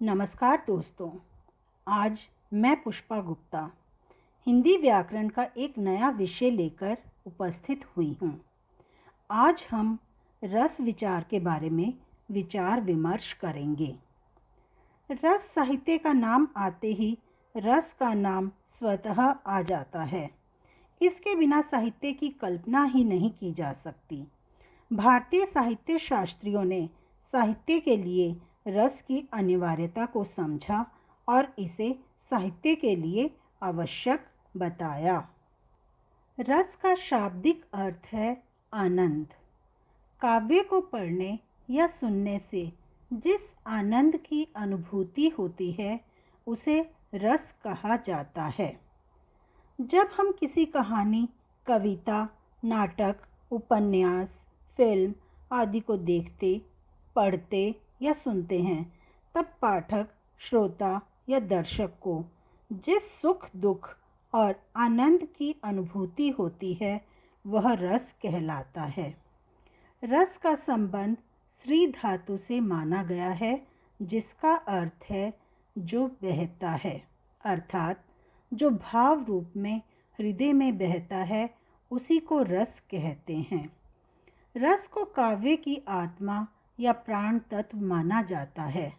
नमस्कार दोस्तों। आज मैं पुष्पा गुप्ता हिंदी व्याकरण का एक नया विषय लेकर उपस्थित हुई हूँ। आज हम रस विचार के बारे में विचार विमर्श करेंगे। रस साहित्य का नाम आते ही रस का नाम स्वतः आ जाता है। इसके बिना साहित्य की कल्पना ही नहीं की जा सकती। भारतीय साहित्य शास्त्रियों ने साहित्य के लिए रस की अनिवार्यता को समझा और इसे साहित्य के लिए आवश्यक बताया। रस का शाब्दिक अर्थ है आनंद। काव्य को पढ़ने या सुनने से जिस आनंद की अनुभूति होती है उसे रस कहा जाता है। जब हम किसी कहानी, कविता, नाटक, उपन्यास, फिल्म आदि को देखते, पढ़ते या सुनते हैं, तब पाठक, श्रोता या दर्शक को जिस सुख, दुख और आनंद की अनुभूति होती है वह रस कहलाता है। रस का संबंध श्री धातु से माना गया है, जिसका अर्थ है जो बहता है, अर्थात जो भाव रूप में हृदय में बहता है उसी को रस कहते हैं। रस को काव्य की आत्मा या प्राण तत्व माना जाता है।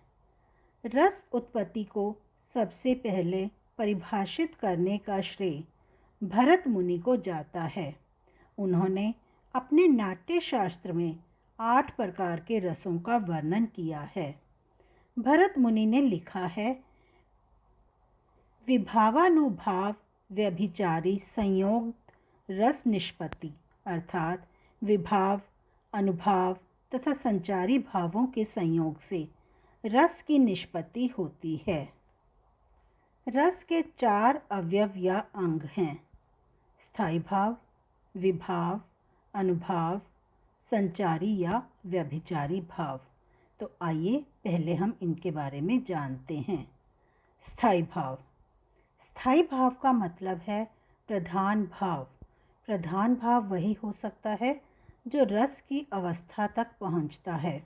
रस उत्पत्ति को सबसे पहले परिभाषित करने का श्रेय भरत मुनि को जाता है। उन्होंने अपने नाट्य शास्त्र में 8 प्रकार के रसों का वर्णन किया है। भरत मुनि ने लिखा है, विभावानुभाव व्यभिचारी संयोग रस निष्पत्ति, अर्थात विभाव, अनुभाव तथा संचारी भावों के संयोग से रस की निष्पत्ति होती है। रस के 4 अवयव या अंग हैं: स्थायी भाव, विभाव, अनुभाव, संचारी या व्यभिचारी भाव। तो आइए पहले हम इनके बारे में जानते हैं। स्थायी भाव। स्थायी भाव का मतलब है प्रधान भाव। प्रधान भाव वही हो सकता है जो रस की अवस्था तक पहुंचता है।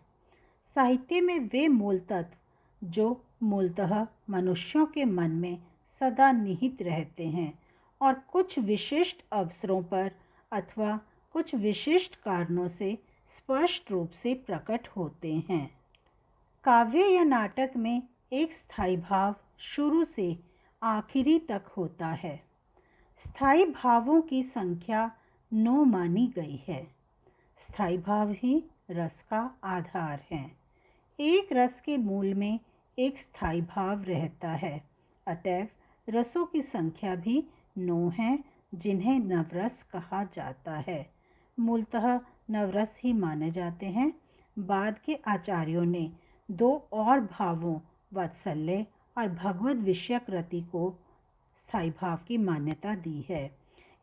साहित्य में वे मूल तत्व जो मूलतः मनुष्यों के मन में सदा निहित रहते हैं और कुछ विशिष्ट अवसरों पर अथवा कुछ विशिष्ट कारणों से स्पष्ट रूप से प्रकट होते हैं। काव्य या नाटक में एक स्थायी भाव शुरू से आखिरी तक होता है। स्थायी भावों की संख्या 9 मानी गई है। स्थायी भाव ही रस का आधार हैं। एक रस के मूल में एक स्थायी भाव रहता है। अतएव रसों की संख्या भी 9 है, जिन्हें नवरस कहा जाता है। मूलतः नवरस ही माने जाते हैं। बाद के आचार्यों ने 2 और भावों वात्सल्य और भगवद विषयक रति को स्थायी भाव की मान्यता दी है।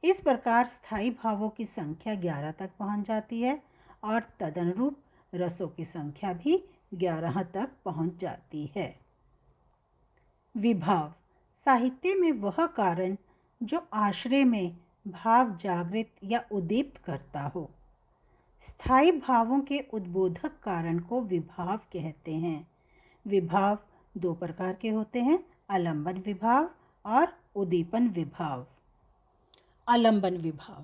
इस प्रकार स्थायी भावों की संख्या 11 तक पहुंच जाती है और तदनुरूप रसों की संख्या भी 11 तक पहुंच जाती है। विभाव। साहित्य में वह कारण जो आश्रय में भाव जागृत या उद्दीप्त करता हो। स्थायी भावों के उद्बोधक कारण को विभाव कहते हैं। विभाव 2 प्रकार के होते हैं: आलंबन विभाव और उद्दीपन विभाव। आलंबन विभाव,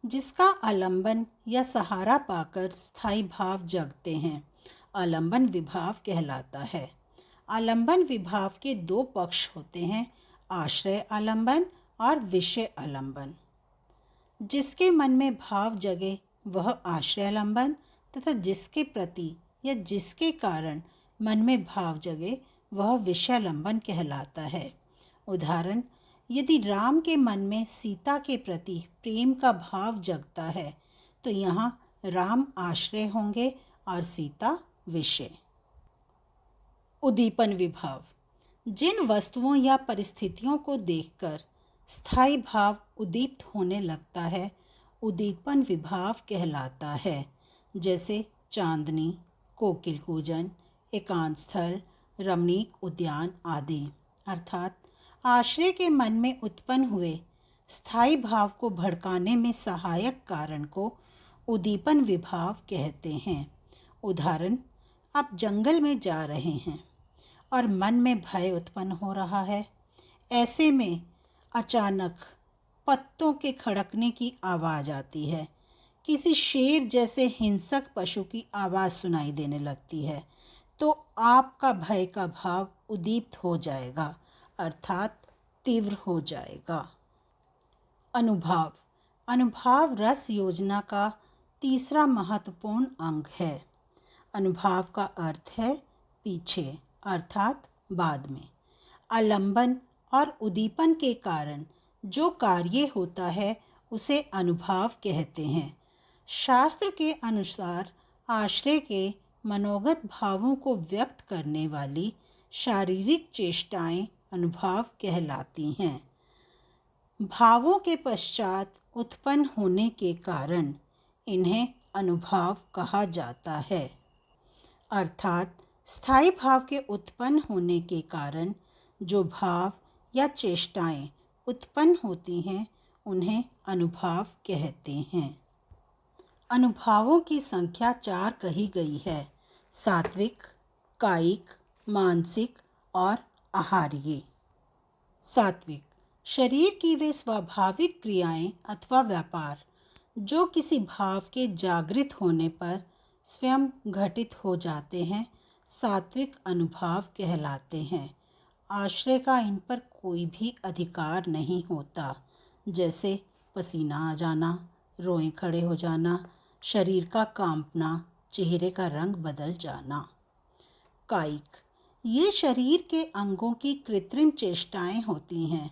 जिसका आलंबन या सहारा पाकर स्थायी भाव जगते हैं, आलंबन विभाव कहलाता है। आलंबन विभाव के 2 पक्ष होते हैं: आश्रय आलंबन और विषय आलंबन। जिसके मन में भाव जगे वह आश्रय आलंबन तथा जिसके प्रति या जिसके कारण मन में भाव जगे वह विषयालंबन कहलाता है। उदाहरण, यदि राम के मन में सीता के प्रति प्रेम का भाव जगता है तो यहाँ राम आश्रय होंगे और सीता विषय। उद्दीपन विभाव। जिन वस्तुओं या परिस्थितियों को देखकर स्थायी भाव उद्दीप्त होने लगता है, उद्दीपन विभाव कहलाता है। जैसे चांदनी, कोकिल कूजन, एकांत स्थल, रमणीक उद्यान आदि। अर्थात आश्रय के मन में उत्पन्न हुए स्थायी भाव को भड़काने में सहायक कारण को उद्दीपन विभाव कहते हैं। उदाहरण, आप जंगल में जा रहे हैं और मन में भय उत्पन्न हो रहा है। ऐसे में अचानक पत्तों के खड़कने की आवाज़ आती है। किसी शेर जैसे हिंसक पशु की आवाज़ सुनाई देने लगती है तो आपका भय का भाव उद्दीप्त हो जाएगा, अर्थात तीव्र हो जाएगा। अनुभाव। अनुभाव रस योजना का तीसरा महत्वपूर्ण अंग है। अनुभाव का अर्थ है पीछे, अर्थात बाद में। आलंबन और उद्दीपन के कारण जो कार्य होता है उसे अनुभाव कहते हैं। शास्त्र के अनुसार आश्रय के मनोगत भावों को व्यक्त करने वाली शारीरिक चेष्टाएं अनुभाव कहलाती हैं। भावों के पश्चात उत्पन्न होने के कारण इन्हें अनुभाव कहा जाता है, अर्थात स्थायी भाव के उत्पन्न होने के कारण जो भाव या चेष्टाएं उत्पन्न होती हैं उन्हें अनुभाव कहते हैं। अनुभावों की संख्या 4 कही गई है: सात्विक, कायिक, मानसिक और आहार्य। सात्विक शरीर की वे स्वाभाविक क्रियाएं अथवा व्यापार जो किसी भाव के जागृत होने पर स्वयं घटित हो जाते हैं, सात्विक अनुभाव कहलाते हैं। आश्रय का इन पर कोई भी अधिकार नहीं होता, जैसे पसीना आ जाना, रोएं खड़े हो जाना, शरीर का कांपना, चेहरे का रंग बदल जाना। कायिक ये शरीर के अंगों की कृत्रिम चेष्टाएं होती हैं।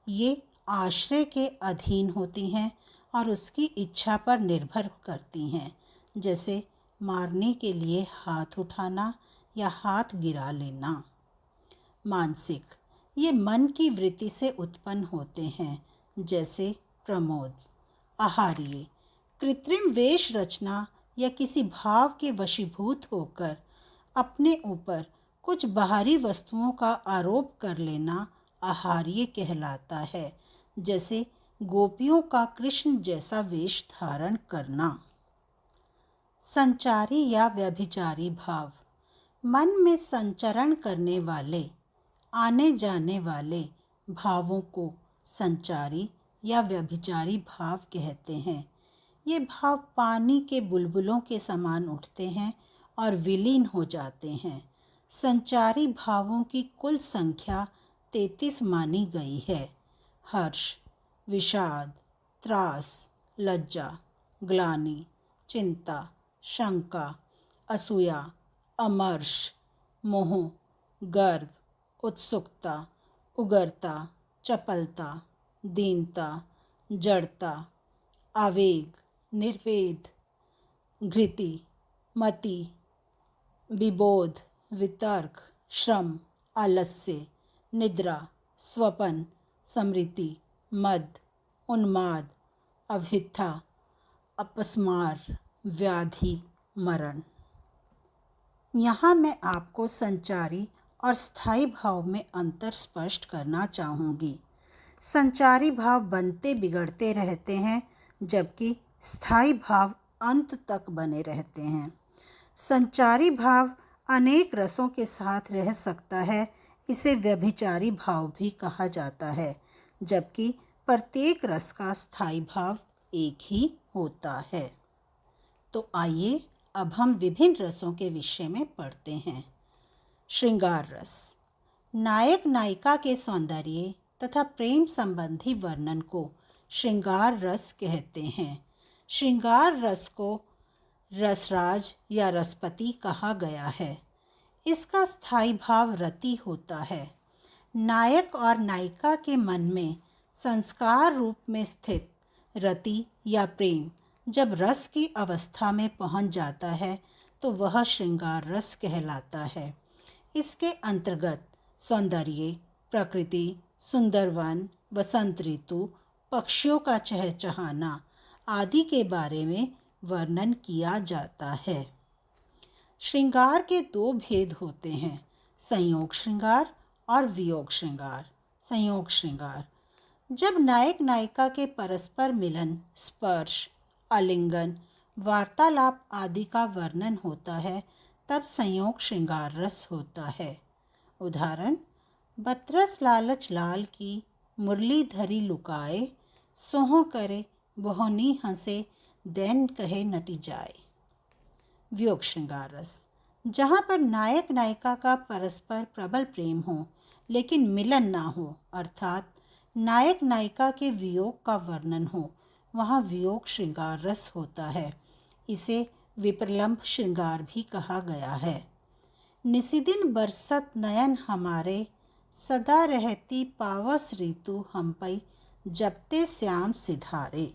ये आश्रय के अधीन होती हैं और उसकी इच्छा पर निर्भर करती हैं, जैसे मारने के लिए हाथ उठाना या हाथ गिरा लेना। मानसिक ये मन की वृत्ति से उत्पन्न होते हैं, जैसे प्रमोद। आहार्य कृत्रिम वेश रचना या किसी भाव के वशीभूत होकर अपने ऊपर कुछ बाहरी वस्तुओं का आरोप कर लेना आहार्य कहलाता है, जैसे गोपियों का कृष्ण जैसा वेश धारण करना। संचारी या व्यभिचारी भाव मन में संचरण करने वाले, आने जाने वाले भावों को संचारी या व्यभिचारी भाव कहते हैं। ये भाव पानी के बुलबुलों के समान उठते हैं और विलीन हो जाते हैं। संचारी भावों की कुल संख्या 33 मानी गई है: हर्ष, विषाद, त्रास, लज्जा, ग्लानि, चिंता, शंका, असूया, अमर्ष, मोह, गर्व, उत्सुकता, उग्रता, चपलता, दीनता, जड़ता, आवेग, निर्वेद, घृति, मति, विबोध, वितर्क, श्रम, आलस्य, निद्रा, स्वपन, स्मृति, मद, उन्माद, अभिथा, अपस्मार, व्याधि, मरण। यहाँ मैं आपको संचारी और स्थायी भाव में अंतर स्पष्ट करना चाहूँगी। संचारी भाव बनते बिगड़ते रहते हैं, जबकि स्थायी भाव अंत तक बने रहते हैं। संचारी भाव अनेक रसों के साथ रह सकता है, इसे व्यभिचारी भाव भी कहा जाता है, जबकि प्रत्येक रस का स्थायी भाव एक ही होता है। तो आइए अब हम विभिन्न रसों के विषय में पढ़ते हैं। श्रृंगार रस नायक नायिका के सौंदर्य तथा प्रेम संबंधी वर्णन को श्रृंगार रस कहते हैं। श्रृंगार रस को रसराज या रसपति कहा गया है। इसका स्थायी भाव रति होता है। नायक और नायिका के मन में संस्कार रूप में स्थित रति या प्रेम जब रस की अवस्था में पहुंच जाता है तो वह श्रृंगार रस कहलाता है। इसके अंतर्गत सौंदर्य, प्रकृति, सुंदरवन, वसंत ऋतु, पक्षियों का चहचहाना आदि के बारे में वर्णन किया जाता है। श्रृंगार के 2 भेद होते हैं: संयोग श्रृंगार और वियोग श्रृंगार। संयोग श्रृंगार जब नायक नायिका के परस्पर मिलन, स्पर्श, आलिंगन, वार्तालाप आदि का वर्णन होता है, तब संयोग श्रृंगार रस होता है। उदाहरण, बतरस लालच लाल की मुरली धरी लुकाए, सोहो करे बहुनी हंसे, दैन कहे नटी जाए। वियोग श्रृंगार रस, जहाँ पर नायक नायिका का परस्पर प्रबल प्रेम हो लेकिन मिलन ना हो, अर्थात नायक नायिका के वियोग का वर्णन हो, वहाँ वियोग श्रृंगार रस होता है। इसे विप्रलंभ श्रृंगार भी कहा गया है। निसिदिन बरसत नयन हमारे, सदा रहती पावस ऋतु हम पई, जपते श्याम सिधारे।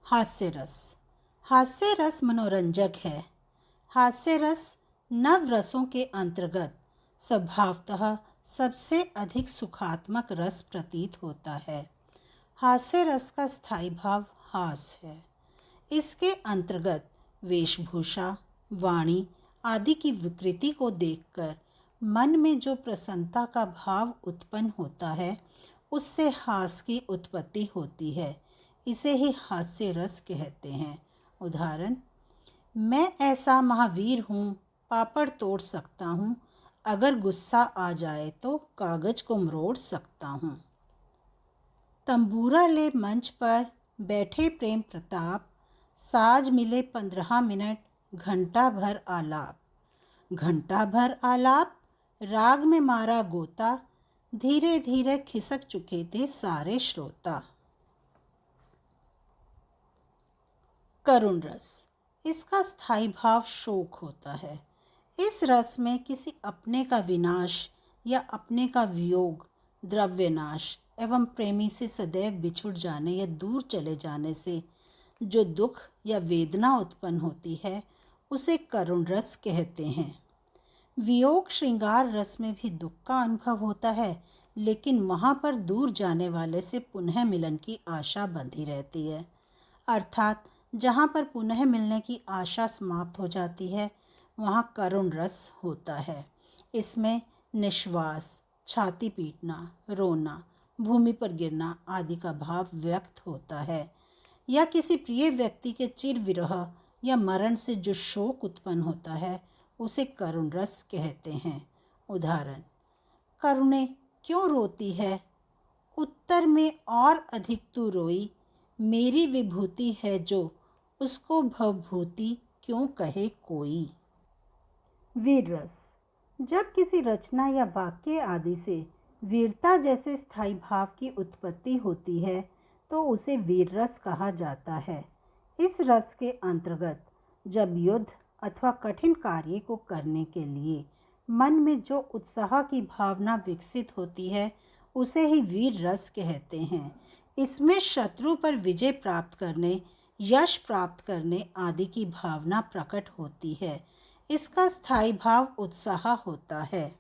हास्य रस, हास्य रस मनोरंजक है। हास्य रस नव रसों के अंतर्गत स्वभावतः सबसे अधिक सुखात्मक रस प्रतीत होता है। हास्य रस का स्थायी भाव हास है। इसके अंतर्गत वेशभूषा, वाणी आदि की विकृति को देखकर मन में जो प्रसन्नता का भाव उत्पन्न होता है, उससे हास की उत्पत्ति होती है। इसे ही हास्य रस कहते हैं। उदाहरण, मैं ऐसा महावीर हूँ, पापड़ तोड़ सकता हूँ, अगर गुस्सा आ जाए तो कागज को मरोड़ सकता हूँ। तंबूरा ले मंच पर बैठे प्रेम प्रताप, साज मिले 15 मिनट, घंटा भर आलाप। घंटा भर आलाप, राग में मारा गोता, धीरे धीरे खिसक चुके थे सारे श्रोता। करुण रस, इसका स्थायी भाव शोक होता है। इस रस में किसी अपने का विनाश या अपने का वियोग, द्रव्यनाश एवं प्रेमी से सदैव बिछुड़ जाने या दूर चले जाने से जो दुख या वेदना उत्पन्न होती है, उसे करुण रस कहते हैं। वियोग श्रृंगार रस में भी दुख का अनुभव होता है, लेकिन वहाँ पर दूर जाने वाले से पुनः मिलन की आशा बंधी रहती है। अर्थात जहाँ पर पुनः मिलने की आशा समाप्त हो जाती है, वहाँ करुण रस होता है। इसमें निश्वास, छाती पीटना, रोना, भूमि पर गिरना आदि का भाव व्यक्त होता है। या किसी प्रिय व्यक्ति के चिर विरह या मरण से जो शोक उत्पन्न होता है, उसे करुण रस कहते हैं। उदाहरण, करुणे क्यों रोती है, उत्तर में और अधिक तू रोई, मेरी विभूति है जो, उसको भवभूति क्यों कहे कोई। वीर रस, जब किसी रचना या वाक्य आदि से वीरता जैसे स्थायी भाव की उत्पत्ति होती है, तो उसे वीर रस कहा जाता है। इस रस के अंतर्गत जब युद्ध अथवा कठिन कार्य को करने के लिए मन में जो उत्साह की भावना विकसित होती है, उसे ही वीर रस कहते हैं। इसमें शत्रु पर विजय प्राप्त करने, यश प्राप्त करने आदि की भावना प्रकट होती है। इसका स्थायी भाव उत्साह होता है।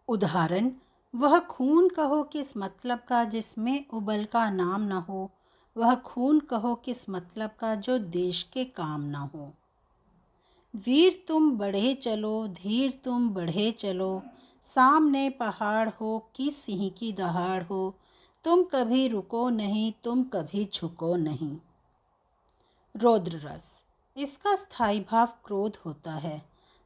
उदाहरण, वह खून कहो किस मतलब का जिसमें उबल का नाम न हो, वह खून कहो किस मतलब का जो देश के काम न हो। वीर तुम बढ़े चलो, धीर तुम बढ़े चलो, सामने पहाड़ हो कि सिंह की दहाड़ हो, तुम कभी रुको नहीं, तुम कभी झुको नहीं। रौद्र रस, इसका स्थायी भाव क्रोध होता है।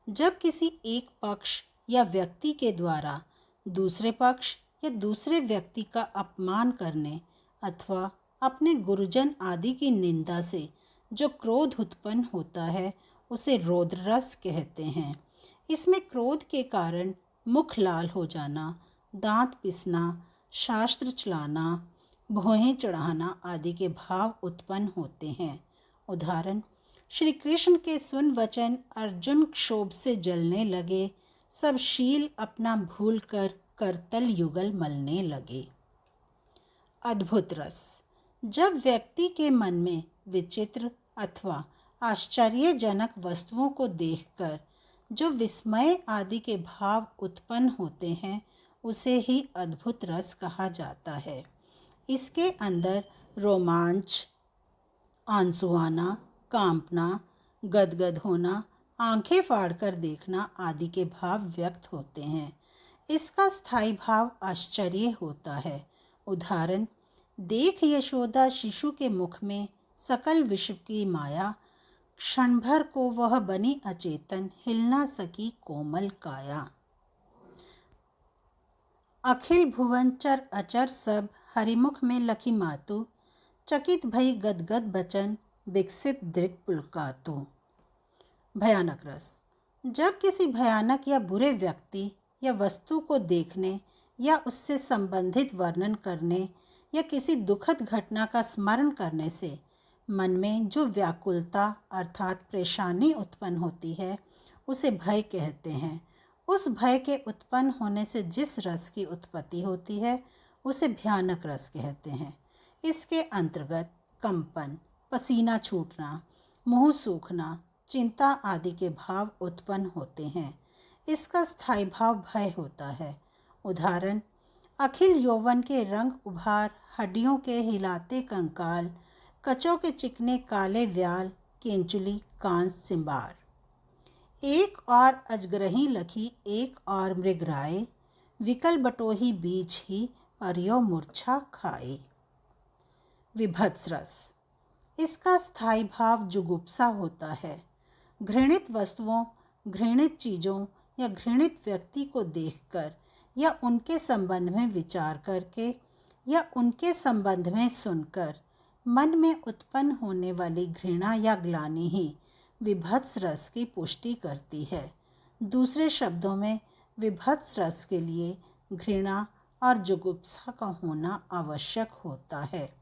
जब किसी एक पक्ष या व्यक्ति के द्वारा दूसरे पक्ष या दूसरे व्यक्ति का अपमान करने अथवा अपने गुरुजन आदि की निंदा से जो क्रोध उत्पन्न होता है, उसे रौद्र रस कहते हैं। इसमें क्रोध के कारण मुख लाल हो जाना, दांत पिसना, शास्त्र चलाना, भौहें चढ़ाना आदि के भाव उत्पन्न होते हैं। उदाहरण, श्री कृष्ण के सुन वचन अर्जुन क्षोभ से जलने लगे, सब शील अपना भूल कर करतल युगल मलने लगे। अद्भुत रस, जब व्यक्ति के मन में विचित्र अथवा आश्चर्यजनक वस्तुओं को देखकर जो विस्मय आदि के भाव उत्पन्न होते हैं, उसे ही अद्भुत रस कहा जाता है। इसके अंदर रोमांच, आंसू आना, कांपना, गदगद होना, आंखें फाड़कर देखना आदि के भाव व्यक्त होते हैं। इसका स्थायी भाव आश्चर्य होता है। उदाहरण, देख यशोदा शिशु के मुख में सकल विश्व की माया, क्षण भर को वह बनी अचेतन, हिल ना सकी कोमल काया। अखिल भुवन चर अचर सब, हरिमुख में लखी मातु। चकित भई गदगद बचन, विकसित दृक् पुलकातु। भयानक रस। जब किसी भयानक या बुरे व्यक्ति या वस्तु को देखने या उससे संबंधित वर्णन करने या किसी दुखद घटना का स्मरण करने से मन में जो व्याकुलता अर्थात परेशानी उत्पन्न होती है, उसे भय कहते हैं। उस भय के उत्पन्न होने से जिस रस की उत्पत्ति होती है, उसे भयानक रस कहते हैं। इसके अंतर्गत कंपन, पसीना छूटना, मुंह सूखना, चिंता आदि के भाव उत्पन्न होते हैं। इसका स्थायी भाव भय होता है। उदाहरण, अखिल यौवन के रंग उभार, हड्डियों के हिलाते कंकाल, कचों के चिकने काले व्याल, केंचुली कांस सिंबार। एक और अजगरही लखी, एक और मृगराए, विकल बटोही बीच ही, परियो मूर्छा खाए। विभत्स रस। इसका स्थायी भाव जुगुप्सा होता है। घृणित वस्तुओं, घृणित चीज़ों या घृणित व्यक्ति को देखकर या उनके संबंध में विचार करके या उनके संबंध में सुनकर मन में उत्पन्न होने वाली घृणा या ग्लानि ही विभत्स रस की पुष्टि करती है। दूसरे शब्दों में, विभत्स रस के लिए घृणा और जुगुप्सा का होना आवश्यक होता है।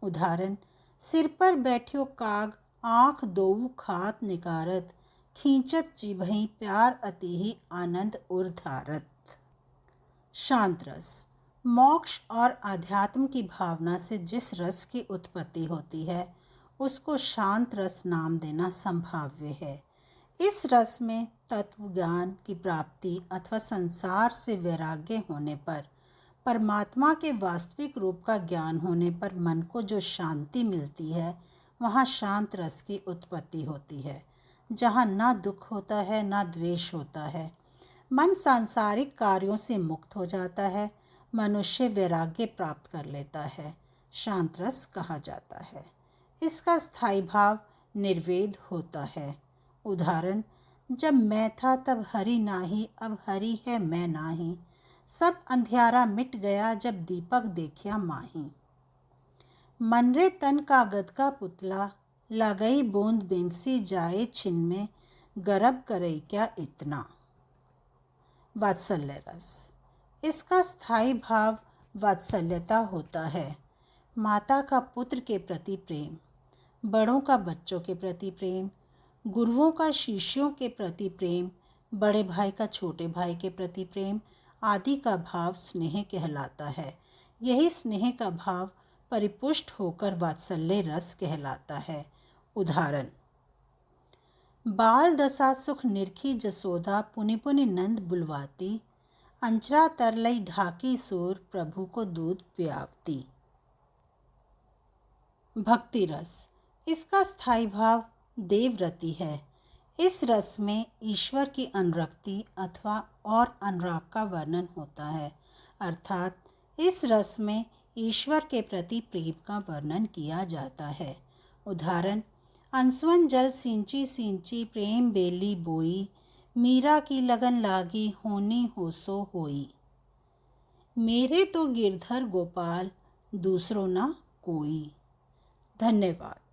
उदाहरण, सिर पर बैठ्यो काग, आँख दोऊ खात निकारत, खींचत जिभहि प्यार अति ही आनंद उर्धारत। शांत रस। मोक्ष और आध्यात्म की भावना से जिस रस की उत्पत्ति होती है, उसको शांत रस नाम देना संभाव्य है। इस रस में तत्व ज्ञान की प्राप्ति अथवा संसार से वैराग्य होने पर, परमात्मा के वास्तविक रूप का ज्ञान होने पर मन को जो शांति मिलती है, वहाँ शांत रस की उत्पत्ति होती है। जहाँ ना दुख होता है, ना द्वेष होता है। मन सांसारिक कार्यों से मुक्त हो जाता है। मनुष्य वैराग्य प्राप्त कर लेता है। शांत रस कहा जाता है। इसका स्थायी भाव निर्वेद होता है। उदाहरण, जब मैं था तब हरि नाही, अब हरि है मैं नाही। सब अंधियारा मिट गया, जब दीपक देखिया माही। मनरे तन कागद का पुतला, लगई बूंद बिनसी जाए छिन में, गरब करई क्या इतना। वात्सल्य रस। इसका स्थायी भाव वात्सल्यता होता है। माता का पुत्र के प्रति प्रेम, बड़ों का बच्चों के प्रति प्रेम, गुरुओं का शिष्यों के प्रति प्रेम, बड़े भाई का छोटे भाई के प्रति प्रेम आदि का भाव स्नेह कहलाता है। यही स्नेह का भाव परिपुष्ट होकर वात्सल्य रस कहलाता है। उदाहरण, बाल दशा सुख निरखी जसोदा, पुनि पुनि नंद बुलवाती, अंचरा तरलई ढाकी सूर, प्रभु को दूध पियावती। भक्ति रस। इसका स्थायी भाव देवव्रति है। इस रस में ईश्वर की अनुरक्ति अथवा और अनुराग का वर्णन होता है, अर्थात इस रस में ईश्वर के प्रति प्रेम का वर्णन किया जाता है। उदाहरण, अंसवन जल सिंची सिंची, प्रेम बेली बोई, मीरा की लगन लागी, होनी हो सो होई। मेरे तो गिरधर गोपाल, दूसरों ना कोई। धन्यवाद।